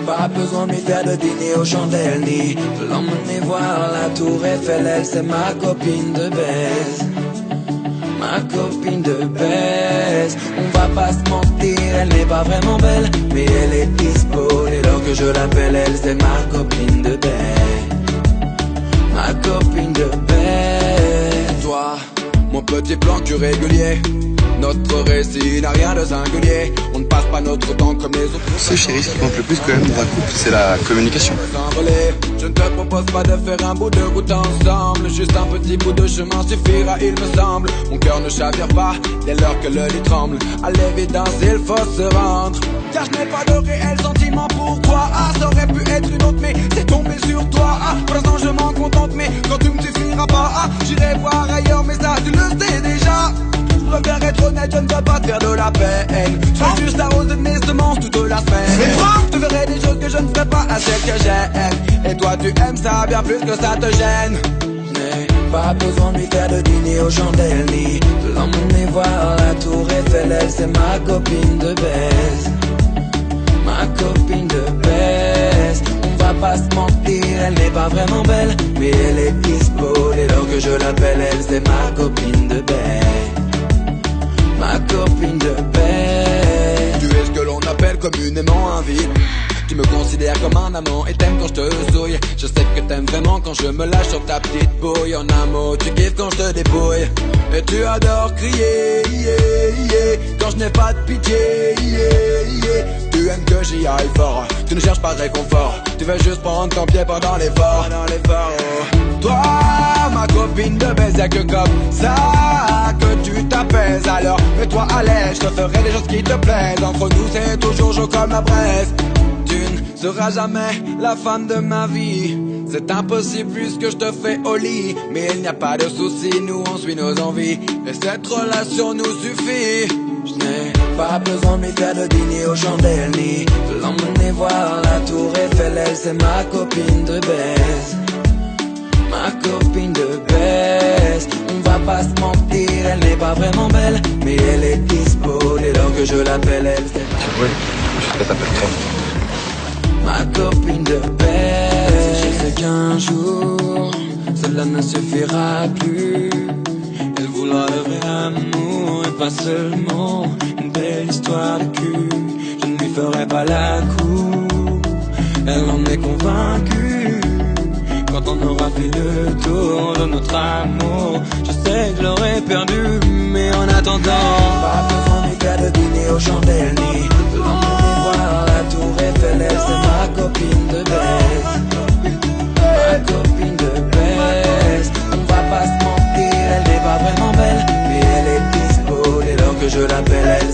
Pas besoin de lui faire de dîner aux chandelles, ni de l'emmener voir la tour Eiffel. Elle, c'est ma copine de baise, ma copine de baise. On va pas se mentir, elle n'est pas vraiment belle, mais elle est dispo dès lors que je l'appelle. Elle, c'est ma copine de baise, ma copine de baise. Toi, mon petit plan cul régulier, notre récit n'a rien de singulier. On ne passe pas notre temps comme les autres. Ce chéri, ce qui compte le plus quand même dans un couple, c'est la communication. Je ne te propose pas de faire un bout de route ensemble, juste un petit bout de chemin suffira, il me semble. Mon cœur ne chavire pas dès lors que le lit tremble. À l'évidence, il faut se rendre, car je n'ai pas de réel sentiment pour toi. Ah, ça aurait pu être une autre, mais c'est tombé sur toi. Ah, pour l'instant je m'en contente, mais quand tu me suffiras pas, ah, j'irai voir ailleurs, mais ça tu le sais déjà. Je préfère être honnête, je ne veux pas te faire de la peine. Je veux juste arroser de mes semences toute la semaine. Je te ferai des choses que je ne ferai pas à celles que j'aime. Et toi tu aimes ça bien plus que ça te gêne. Je n'ai pas besoin de lui faire de dîner aux chandelles, ni de l'emmener voir la tour Eiffel. Elle, c'est ma copine de baise, ma copine de baise. On va pas se mentir, elle n'est pas vraiment belle, mais elle est dispo dès lors que je l'appelle. Elle, c'est ma copine de baise, ma copine de baise. Tu es ce que l'on appelle communément un vide. Tu me considères comme un amant et t'aimes quand je te souille. Je sais que t'aimes vraiment quand je me lâche sur ta petite bouille. En un mot, tu kiffes quand je te dépouille. Et tu adores crier, yeah, yeah, quand je n'ai pas de pitié, yeah, yeah. Tu aimes que j'y aille fort, tu ne cherches pas de réconfort. Tu veux juste prendre ton pied pendant l'effort, oh. Toi, ma copine de baise, y'a que comme ça que tu t'apaises. Alors mets-toi à l'aise, je te ferai des choses qui te plaisent. Entre nous c'est toujours chaud comme la braise. Tu ne seras jamais la femme de ma vie, c'est impossible vu ce que je te fais au lit. Mais il n'y a pas de souci, nous on suit nos envies, et cette relation nous suffit. Je n'ai pas besoin de lui faire de dîner aux chandelles, ni de l'emmener voir la tour Eiffel. Elle, c'est ma copine de baise, ma copine de baise. On va pas se mentir, elle n'est pas vraiment belle, mais elle est dispo dès lors que je l'appelle. Elle, c'est Oui, je t'appelle Tom. ma copine de baise. Je sais qu'un jour, cela ne suffira plus. Elle voudra le vrai amour et pas seulement une belle histoire de cul. Je ne lui ferai pas la cour, elle en est convaincue. Quand on aura fait le tour de notre amour, je sais que je l'aurais perdu, mais en attendant, pas besoin de lui faire de dîner aux chandelles, ni de l'emmener voir la tour Eiffel. Elle, c'est ma copine de baise, ma copine de baise. On va pas se mentir, elle n'est pas vraiment belle, mais elle est dispo dès lors que je l'appelle. Elle,